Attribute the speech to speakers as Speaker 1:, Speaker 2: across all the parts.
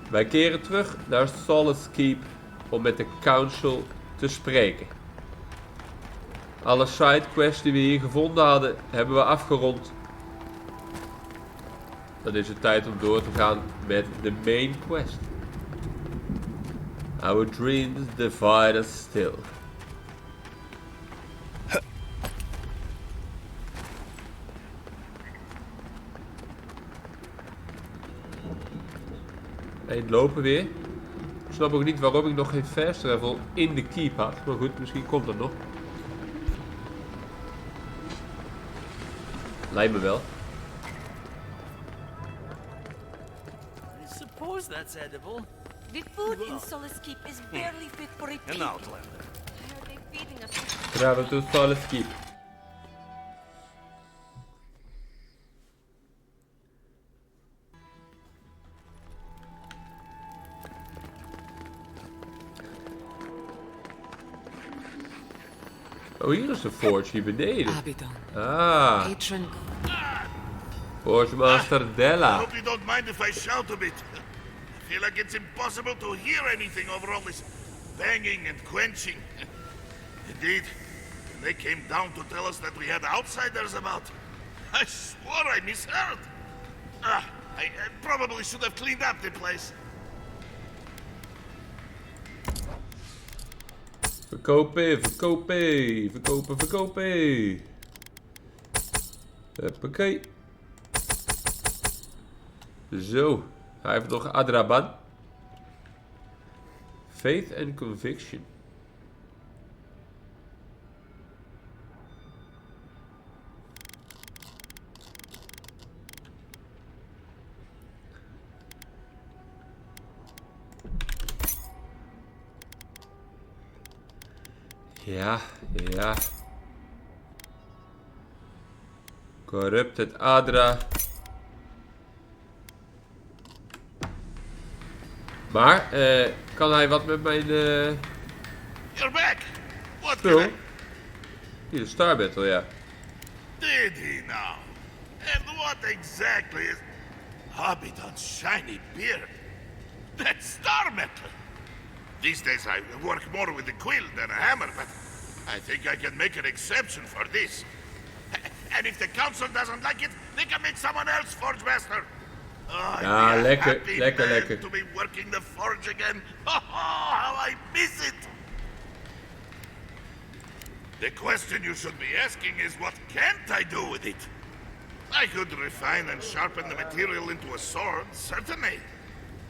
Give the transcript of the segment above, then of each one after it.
Speaker 1: Wij keren terug naar Solace Keep om met de Council te spreken. Alle sidequests die we hier gevonden hadden, hebben we afgerond. Dan is het tijd om door te gaan met de main quest. Our dreams divide us still. Het lopen weer. Ik snap ook niet waarom ik nog geen fast travel in de keep had. Maar goed, misschien komt dat nog. Lijkt me wel.
Speaker 2: I suppose that's edible.
Speaker 3: The food in Solace Keep is barely fit for a
Speaker 2: An
Speaker 3: pig.
Speaker 2: outlander.
Speaker 3: Why are they feeding us?
Speaker 1: Travel to Solace Keep. Oh, hier is de forge, hier beneden. Ah,
Speaker 4: Patron.
Speaker 1: Forge Master
Speaker 5: I
Speaker 1: Della.
Speaker 5: hope you don't mind if I shout a bit. I feel like it's impossible to hear anything over all this banging and quenching. Indeed, when they came down to tell us that we had outsiders about, I swore I misheard. I probably should have cleaned up the place.
Speaker 1: Verkopen, verkopen, verkopen, verkopen. Hoppakee. Zo, hij heeft nog Adraban. Faith and Conviction. Ja, ja. Corrupted Adra. Maar, kan hij wat met mijn
Speaker 5: You're back. What
Speaker 1: spul?
Speaker 5: can I...
Speaker 1: Hier, de Star Battle, ja.
Speaker 5: Did he now? And what exactly is... Abidan's shiny beard. That's star metal. These days I work more with a quill than a hammer, but I think I can make an exception for this. And if the council doesn't like it, they can make someone else forge master. Oh,
Speaker 1: Ja,
Speaker 5: I'd be a
Speaker 1: lekker,
Speaker 5: happy
Speaker 1: lekker,
Speaker 5: man
Speaker 1: lekker.
Speaker 5: to be working the forge again. Oh, how I miss it. The question you should be asking is, what can't I do with it? I could refine and sharpen the material into a sword, certainly.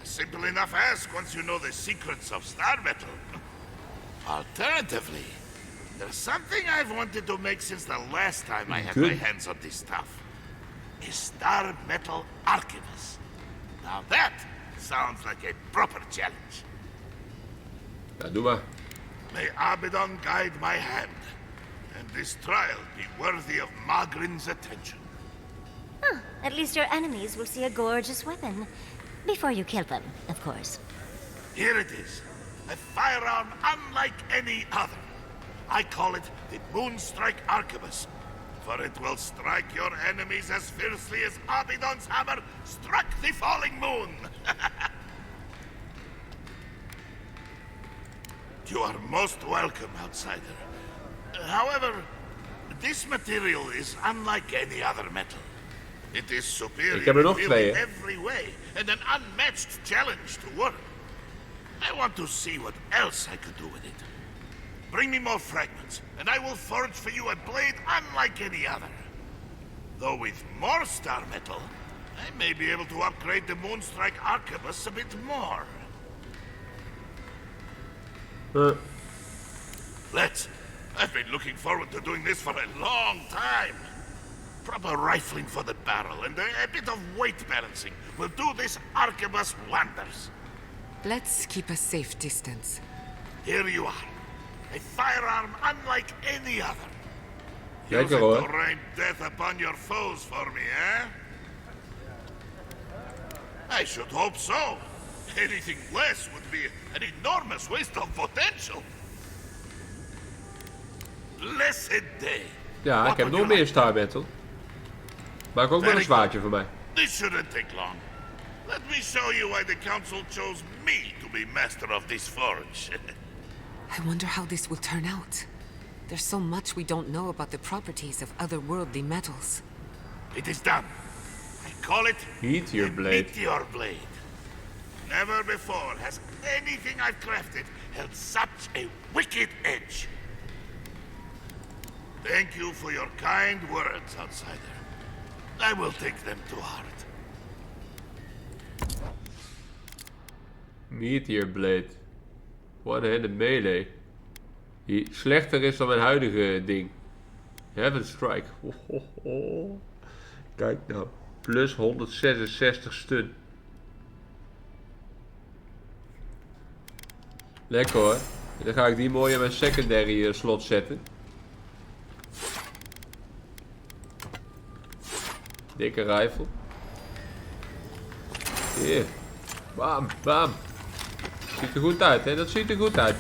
Speaker 5: A simple enough ask once you know the secrets of star metal. Alternatively, there's something I've wanted to make since the last time I had my hands on this stuff. A star metal archivist. Now that sounds like a proper challenge.
Speaker 1: Ja, doe maar.
Speaker 5: May Abaddon guide my hand, and this trial be worthy of Magrin's attention.
Speaker 6: Huh. At least your enemies will see a gorgeous weapon. Before you kill them, of course.
Speaker 5: Here it is. A firearm unlike any other. I call it the Moonstrike Arquebus, for it will strike your enemies as fiercely as Abaddon's hammer struck the falling moon. You are most welcome, outsider. However, this material is unlike any other metal. It is superior
Speaker 1: Ik heb er nog
Speaker 5: in
Speaker 1: twee,
Speaker 5: nearly
Speaker 1: hè?
Speaker 5: every way, and an unmatched challenge to work. I want to see what else I could do with it. Bring me more fragments, and I will forge for you a blade unlike any other. Though with more star metal, I may be able to upgrade the Moonstrike Arquebus a bit more. Let's. I've been looking forward to doing this for a long time. Proper rifling for the barrel and a bit of weight balancing will do this arquebus wonders.
Speaker 4: Let's keep a safe distance.
Speaker 5: Here you are. A firearm unlike any other. Use
Speaker 1: Lekker
Speaker 5: it
Speaker 1: hoor.
Speaker 5: to rain death upon your foes for me, eh? I should hope so. Anything less would be an enormous waste of potential. Blessed day.
Speaker 1: Ja,
Speaker 5: What
Speaker 1: ik heb
Speaker 5: would
Speaker 1: nog
Speaker 5: you
Speaker 1: meer
Speaker 5: like?
Speaker 1: Star Battle. Maak ook nog een
Speaker 5: Very
Speaker 1: zwaardje voor mij.
Speaker 5: This shouldn't take long. Let me show you why the council chose me to be master of this forge.
Speaker 4: I wonder how this will turn out. There's so much we don't know about the properties of otherworldly metals.
Speaker 5: It is done. I call it
Speaker 1: Meteor
Speaker 5: a
Speaker 1: blade.
Speaker 5: Meteor blade. Never before has anything I've crafted held such a wicked edge. Thank you for your kind words, outsider. I will take them to heart.
Speaker 1: Meteor blade. One-handed melee. Die slechter is dan mijn huidige ding. Heaven strike. Ho, ho, ho. Kijk nou. Plus 166 stun. Lekker hoor. Dan ga ik die mooi in mijn secondary slot zetten. Dikke rifle. Hier. Bam, bam. Ziet er goed uit, hè? Dat ziet er goed uit.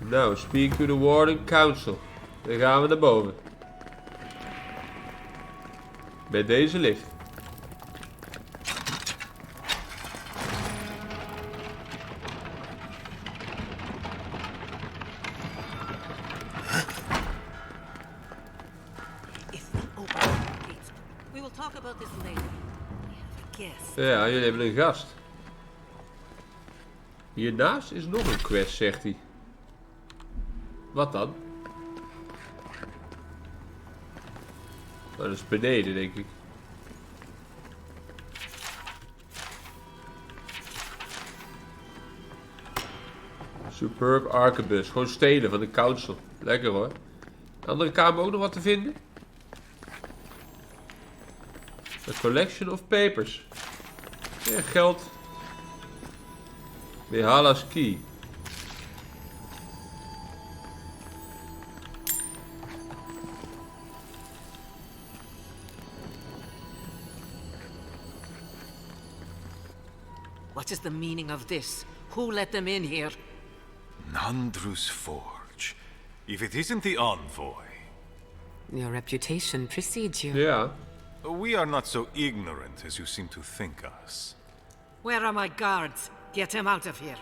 Speaker 1: Nou, speak to the Warden Council. Dan gaan we naar boven. Met deze lift.
Speaker 7: If we open the gates, we will talk about this later. We have a guest.
Speaker 1: Ja, jullie hebben een gast. Hiernaast is nog een quest, zegt hij. Wat dan? Oh, dat is beneden, denk ik. Superb arquebus. Gewoon stelen van de council. Lekker hoor. De andere kamer ook nog wat te vinden? A collection of papers. Ja, geld. Solace Keep.
Speaker 7: What is the meaning of this? Who let them in here?
Speaker 8: Nandru's forge. If it isn't the envoy.
Speaker 4: Your reputation precedes you.
Speaker 1: Ja.
Speaker 8: We are not so ignorant as you seem to think us.
Speaker 7: Where are my guards? Get him out of here.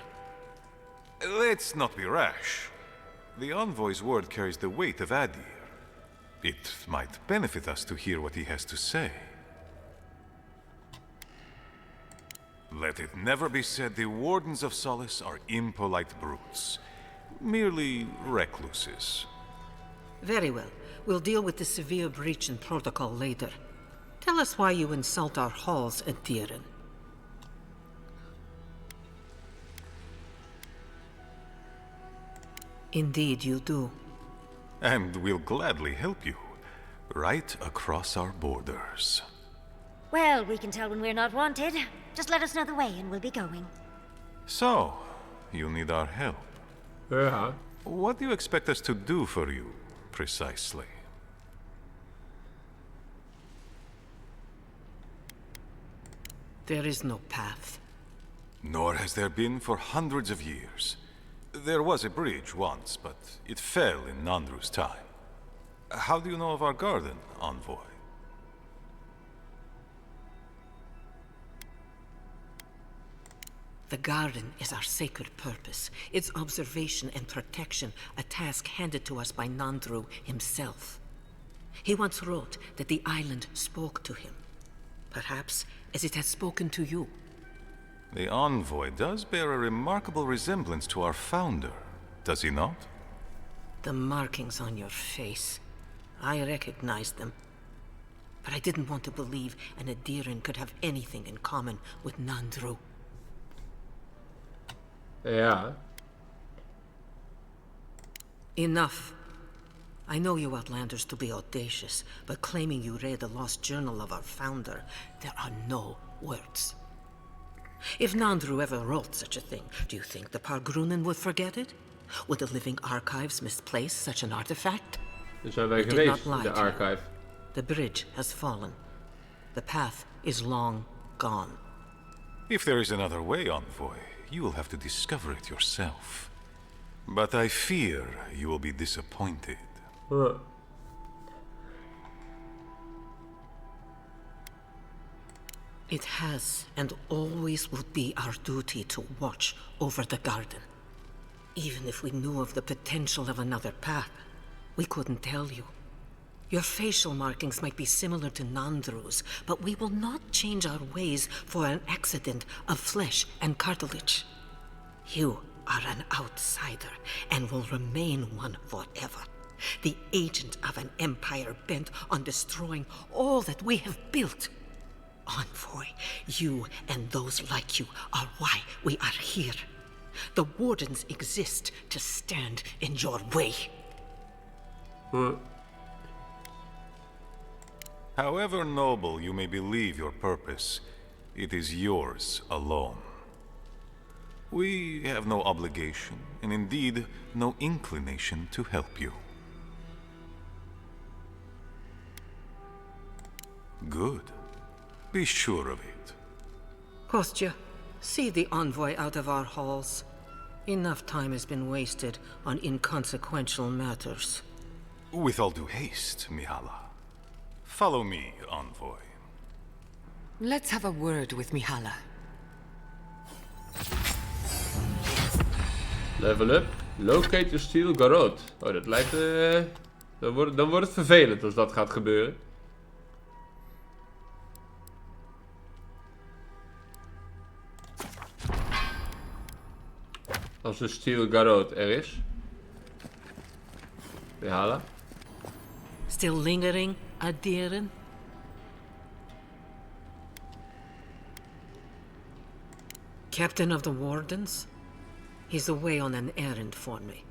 Speaker 8: Let's not be rash. The envoy's word carries the weight of Adir. It might benefit us to hear what he has to say. Let it never be said the Wardens of Solace are impolite brutes. Merely recluses.
Speaker 7: Very well. We'll deal with the severe breach in protocol later. Tell us why you insult our halls at Keren. Indeed you do.
Speaker 8: And we'll gladly help you. Right across our borders.
Speaker 6: Well, we can tell when we're not wanted. Just let us know the way and we'll be going.
Speaker 8: So, you need our help.
Speaker 1: Ja.
Speaker 8: What do you expect us to do for you, precisely?
Speaker 7: There is no path.
Speaker 8: Nor has there been for hundreds of years. There was a bridge once, but it fell in Nandru's time. How do you know of our garden, envoy?
Speaker 7: The garden is our sacred purpose, its observation and protection, a task handed to us by Nandru himself. He once wrote that the island spoke to him, perhaps as it has spoken to you.
Speaker 8: The envoy does bear a remarkable resemblance to our founder, does he not?
Speaker 7: The markings on your face, I recognized them. But I didn't want to believe an Adiran could have anything in common with Nandru.
Speaker 1: Ja.
Speaker 7: Enough. I know you outlanders to be audacious, but claiming you read the lost journal of our founder, there are no words. If Nandru ever wrote such a thing, do you think the Pargrunen would forget it? Would the living archives misplace such an artifact?
Speaker 1: Daar zijn wij
Speaker 7: We did
Speaker 1: geweest,
Speaker 7: not lie
Speaker 1: de
Speaker 7: to you.
Speaker 1: archive.
Speaker 7: The bridge has fallen. The path is long gone.
Speaker 8: If there is another way, envoy, you will have to discover it yourself. But I fear you will be disappointed.
Speaker 7: It has and always will be our duty to watch over the garden. Even if we knew of the potential of another path, we couldn't tell you. Your facial markings might be similar to Nandru's, but we will not change our ways for an accident of flesh and cartilage. You are an outsider and will remain one forever. The agent of an empire bent on destroying all that we have built. Envoy, you and those like you are why we are here. The Wardens exist to stand in your way.
Speaker 8: However noble you may believe your purpose, it is yours alone. We have no obligation, and indeed no inclination to help you. Good. Be sure of it.
Speaker 7: Kostya, see the envoy out of our halls. Enough time has been wasted on inconsequential matters.
Speaker 8: With all due haste, Mihala. Follow me, envoy.
Speaker 4: Let's have a word with Mihala.
Speaker 1: Level up. Locate the steel garrote. Oh, dat lijkt... dan wordt het vervelend als dat gaat gebeuren. Als de steel garrote er is. Mihala.
Speaker 7: Still lingering, Aderen? Captain of the Wardens? He's away on an errand for me.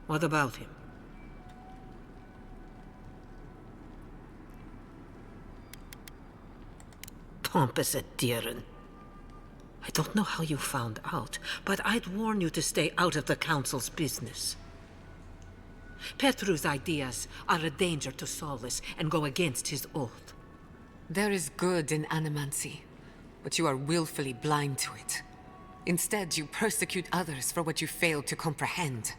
Speaker 7: What about him? Pompous Aderen. I don't know how you found out, but I'd warn you to stay out of the Council's business. Petru's ideas are a danger to Solace and go against his oath.
Speaker 4: There is good in animancy, but you are willfully blind to it. Instead, you persecute others for what you fail to comprehend.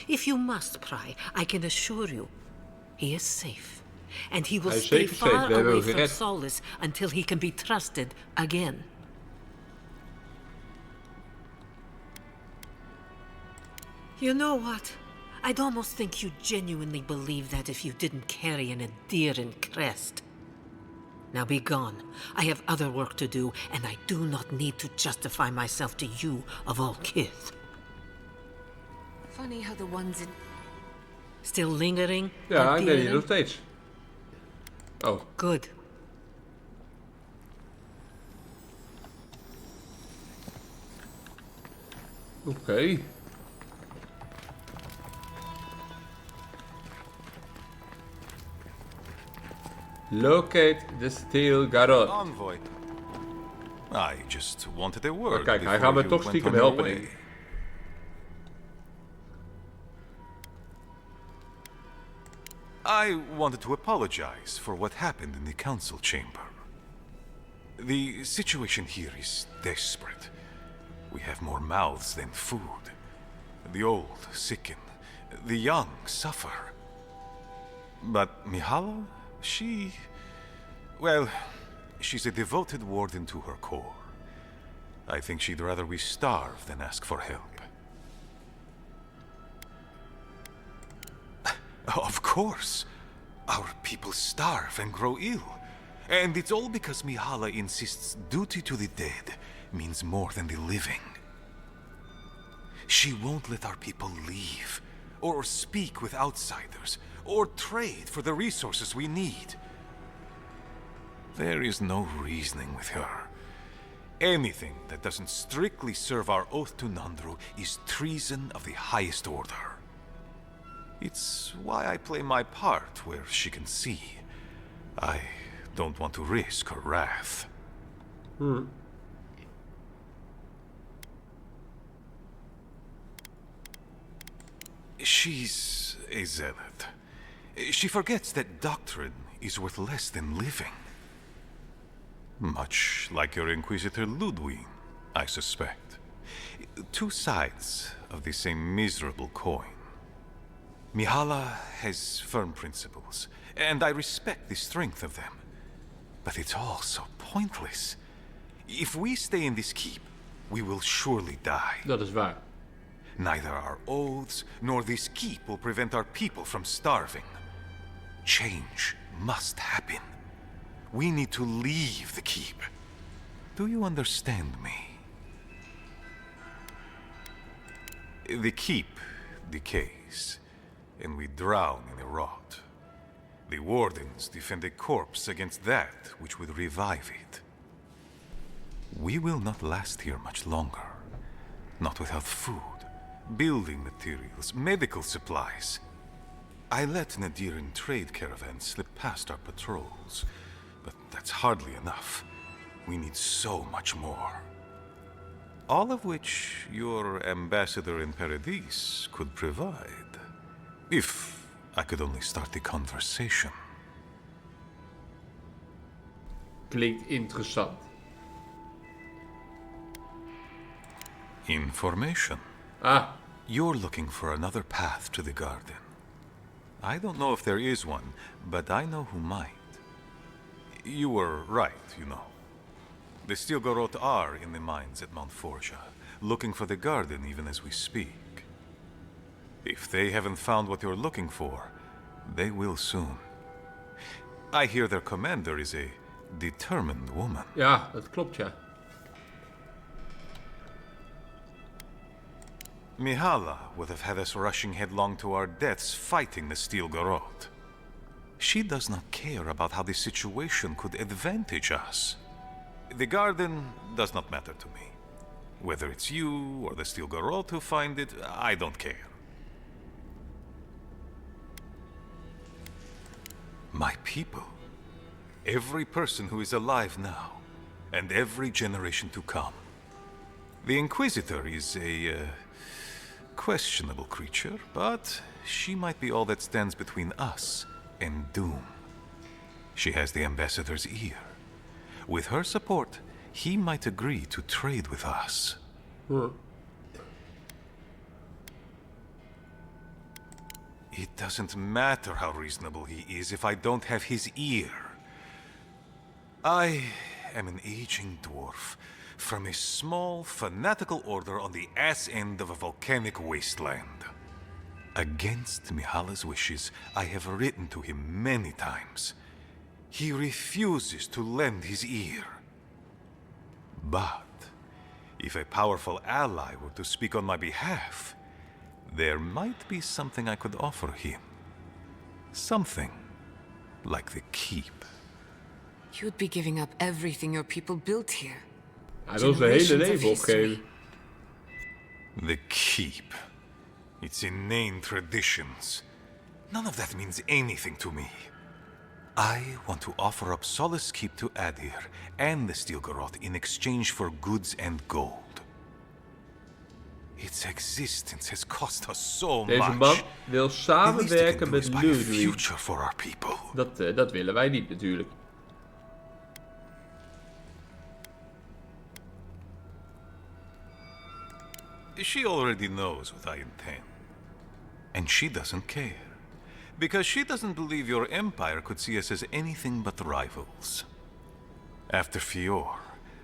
Speaker 7: If you must pry, I can assure you, he is safe. And he will
Speaker 1: Hij is
Speaker 7: stay
Speaker 1: zeker safe.
Speaker 7: far
Speaker 1: We hebben
Speaker 7: away
Speaker 1: hem
Speaker 7: from
Speaker 1: gered.
Speaker 7: Solace until he can be trusted again. You know what? I'd almost think you genuinely believe that if you didn't carry an Aderen crest. Now be gone. I have other work to do, and I do not need to justify myself to you of all kith.
Speaker 4: Funny how the ones in...
Speaker 7: Still lingering?
Speaker 1: Ja, ik ben hier
Speaker 7: Aderen?
Speaker 1: nog steeds. Oh.
Speaker 7: Good.
Speaker 1: Oké. Locate the steel garrote.
Speaker 8: Envoy. I just wanted a word.
Speaker 1: Maar kijk, hij
Speaker 8: before
Speaker 1: gaat me
Speaker 8: you
Speaker 1: toch
Speaker 8: went
Speaker 1: stiekem
Speaker 8: on your
Speaker 1: helpen,
Speaker 8: way.
Speaker 1: denk ik.
Speaker 8: I wanted to apologize for what happened in the council chamber. The situation here is desperate. We have more mouths than food. The old sicken. The young suffer. But Mihala, well, she's a devoted warden to her core. I think she'd rather we starve than ask for help. Of course. Our people starve and grow ill. And it's all because Mihala insists duty to the dead means more than the living. She won't let our people leave, or speak with outsiders, or trade for the resources we need. There is no reasoning with her. Anything that doesn't strictly serve our oath to Nandru is treason of the highest order. It's why I play my part where she can see. I don't want to risk her wrath. She's a zealot. She forgets that doctrine is worth less than living. Much like your Inquisitor Ludwig, I suspect. Two sides of the same miserable coin. Mihala has firm principles, and I respect the strength of them. But it's all so pointless. If we stay in this keep, we will surely die.
Speaker 1: Dat is waar.
Speaker 8: Neither our oaths nor this keep will prevent our people from starving. Change must happen. We need to leave the keep. Do you understand me? The keep decays, and we drown in a rot. The wardens defend a corpse against that which would revive it. We will not last here much longer. Not without food, building materials, medical supplies. I let Nadiran trade caravans slip past our patrols, but that's hardly enough. We need so much more. All of which your ambassador in Paradise could provide. If I could only start the conversation.
Speaker 1: Klinkt interessant.
Speaker 8: Information.
Speaker 1: Ah,
Speaker 8: You're looking for another path to the garden. I don't know if there is one, but I know who might. You were right, you know. The Stilgarot are in the mines at Mount Forja, looking for the garden even as we speak. If they haven't found what you're looking for, they will soon. I hear their commander is a determined woman.
Speaker 1: ja, dat klopt ja.
Speaker 8: Mihala would have had us rushing headlong to our deaths fighting the Stilgarot. She does not care about how the situation could advantage us. The garden does not matter to me. Whether it's you or the Stilgarot who find it, I don't care. My people. Every person who is alive now, and every generation to come. The Inquisitor is a questionable creature, but she might be all that stands between us and doom. She has the Ambassador's ear. With her support, he might agree to trade with us. It doesn't matter how reasonable he is if I don't have his ear. I am an aging dwarf from a small, fanatical order on the ass end of a volcanic wasteland. Against Mihala's wishes, I have written to him many times. He refuses to lend his ear. But if a powerful ally were to speak on my behalf, there might be something I could offer him. Something like the keep.
Speaker 4: You'd be giving up everything your people built here.
Speaker 1: Hij wil zijn hele
Speaker 4: Generations of
Speaker 1: leven
Speaker 4: history.
Speaker 1: opgeven.
Speaker 8: The keep. Its inane traditions. None of that means anything to me. I want to offer up Solace Keep to Adir and the Stilgarot in exchange for goods and gold. Its existence has cost us so
Speaker 1: Deze man
Speaker 8: much.
Speaker 1: wil
Speaker 8: The least I can
Speaker 1: samenwerken
Speaker 8: do
Speaker 1: met
Speaker 8: is buy a
Speaker 1: Ludwig.
Speaker 8: future for our people.
Speaker 1: Dat willen wij niet natuurlijk.
Speaker 8: She already knows what I intend. And she doesn't care. Because she doesn't believe your empire could see us as anything but rivals. After Fior,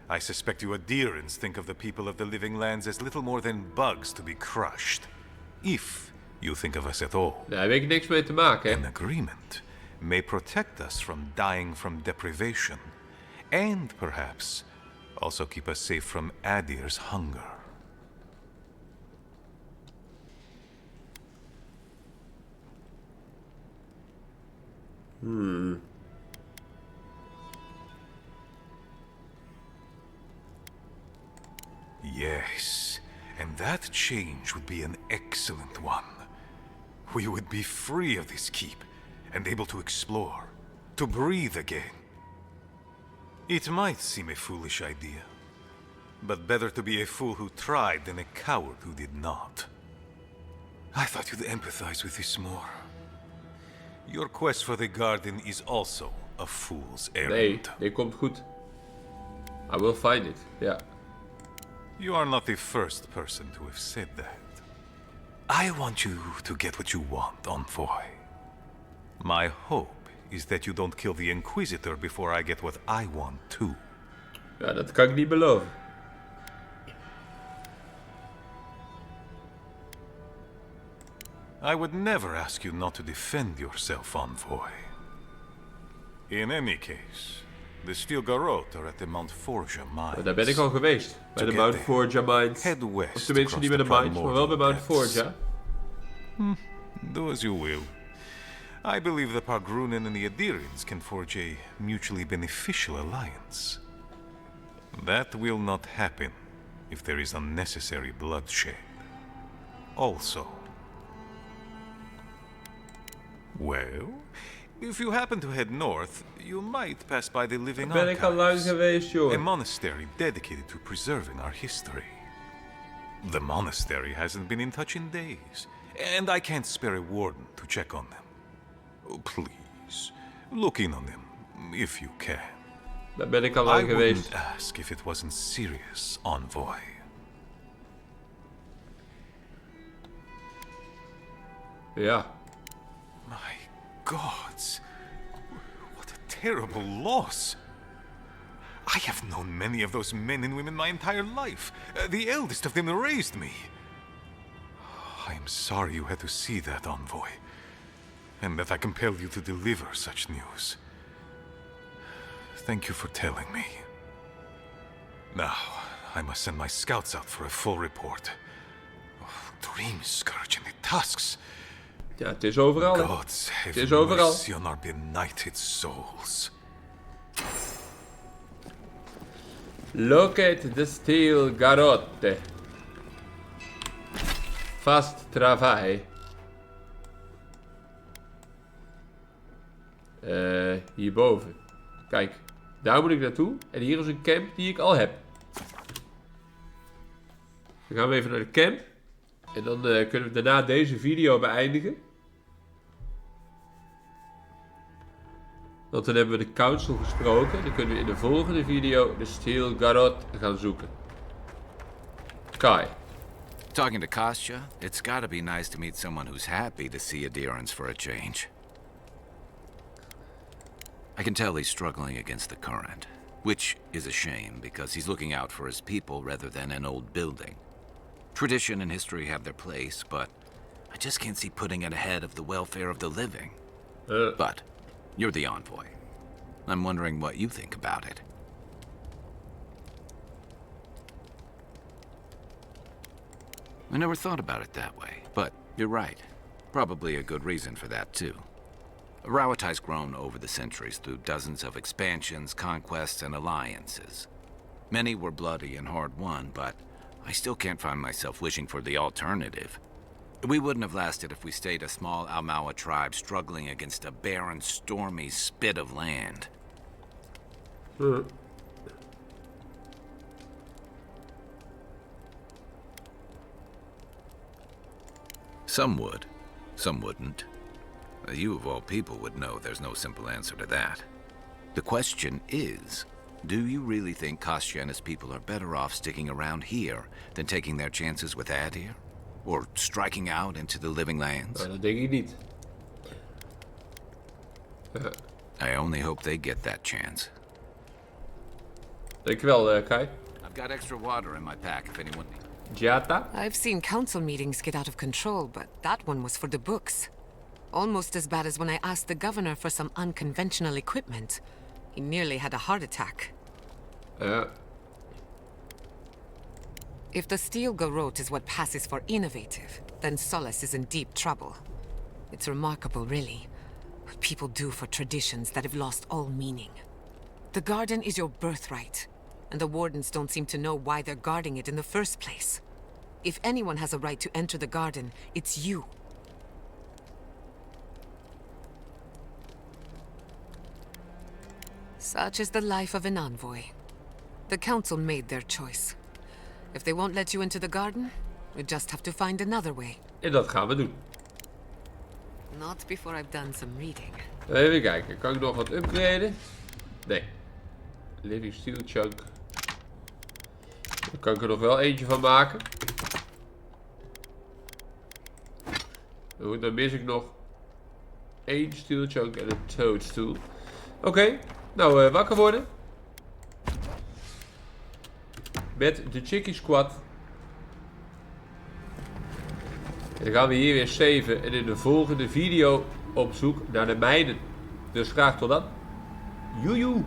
Speaker 8: I suspect you Adirans think of the people of the Living Lands as little more than bugs to be crushed. If you think of us at all.
Speaker 1: Daar heb ik niks mee te maken,
Speaker 8: An
Speaker 1: hè.
Speaker 8: agreement may protect us from dying from deprivation. And perhaps also keep us safe from Adir's hunger. Yes, and that change would be an excellent one. We would be free of this keep, and able to explore, to breathe again. It might seem a foolish idea, but better to be a fool who tried than a coward who did not. I thought you'd empathize with this more. Your quest for the garden is also a fool's
Speaker 1: Nee,
Speaker 8: errand.
Speaker 1: dit komt goed. I will find it, ja.
Speaker 8: You are not the first person to have said that. I want you to get what you want, Envoy. My hope is that you don't kill the Inquisitor before I get what I want too.
Speaker 1: Ja, dat kan ik niet beloven.
Speaker 8: I would never ask you not to defend yourself, Envoy. In any case, the Steel Garrote are at the Mount Forja mines.
Speaker 1: Daar ben ik al geweest. Bij de Mount Forja mines.
Speaker 8: Head west.
Speaker 1: Of tenminste niet bij de mines, maar wel bij Mount Forja.
Speaker 8: Do as you will. I believe the Pargrunen and the Adirians can forge a mutually beneficial alliance. That will not happen if there is unnecessary bloodshed. Also, well, if you happen to head north, you might pass by the Living
Speaker 1: Ben ik al lang
Speaker 8: Archives,
Speaker 1: geweest,
Speaker 8: a
Speaker 1: joh.
Speaker 8: monastery dedicated to preserving our history. The monastery hasn't been in touch in days, and I can't spare a warden to check on them. Oh, please, look in on them, if you can.
Speaker 1: Daar ben ik al
Speaker 8: I
Speaker 1: lang geweest.
Speaker 8: wouldn't ask if it wasn't serious, Envoy.
Speaker 1: Ja.
Speaker 8: My gods, what a terrible loss. I have known many of those men and women my entire life. The eldest of them raised me. I am sorry you had to see that, Envoy, and that I compelled you to deliver such news. Thank you for telling me. Now, I must send my scouts out for a full report. Oh, Dream Scourge and the tusks.
Speaker 1: Ja, het is overal. Hè.
Speaker 8: Gods
Speaker 1: Het
Speaker 8: have
Speaker 1: is overal.
Speaker 8: mercy on our benighted souls.
Speaker 1: Locate the Steel Garrote. Fast travail. Hierboven. Kijk, daar moet ik naartoe. En hier is een camp die ik al heb. Dan gaan we even naar de camp. En dan kunnen we daarna deze video beëindigen. Want dan hebben we de council gesproken. Dan kunnen we in de volgende video de Steel Garrote gaan zoeken. Kai.
Speaker 9: Talking to Kostya, it's gotta be nice to meet someone who's happy to see adherence for a change. I can tell he's struggling against the current, which is a shame because he's looking out for his people rather than an old building. Tradition and history have their place, but I just can't see putting it ahead of the welfare of the living. But you're the envoy. I'm wondering what you think about it. I never thought about it that way, but you're right. Probably a good reason for that, too. Rawatai's grown over the centuries through dozens of expansions, conquests, and alliances. Many were bloody and hard-won, but I still can't find myself wishing for the alternative. We wouldn't have lasted if we stayed a small Almawa tribe struggling against a barren, stormy spit of land. Some would, some wouldn't. You of all people would know there's no simple answer to that. The question is, do you really think Kostya and his people are better off sticking around here than taking their chances with Adir? Or striking out into the living lands?
Speaker 1: Dat denk ik niet.
Speaker 9: I only hope they get that chance.
Speaker 1: Dankjewel, Kai.
Speaker 9: I've got extra water in my pack if anyone needs.
Speaker 1: Jata?
Speaker 4: I've seen council meetings get out of control, but that one was for the books. Almost as bad as when I asked the governor for some unconventional equipment. He nearly had a heart attack. If the Steel Garrote is what passes for innovative, then Solace is in deep trouble. It's remarkable, really, what people do for traditions that have lost all meaning. The garden is your birthright, and the wardens don't seem to know why they're guarding it in the first place. If anyone has a right to enter the garden, it's you. Such is the life of an envoy. The council made their choice. If they won't let you into the garden, we just have to find another way.
Speaker 1: En dat gaan we doen.
Speaker 4: Not before I've done some reading.
Speaker 1: Even kijken, kan ik nog wat upgraden? Nee. Living Steel Chunk. Daar kan ik er nog wel eentje van maken. Goed, dan mis ik nog 1 steel chunk en een toadstool. Oké, nou wakker worden. Met de Chickie Squad. En dan gaan we hier weer saven en in de volgende video op zoek naar de mijnen. Dus graag tot dan. Joejoe.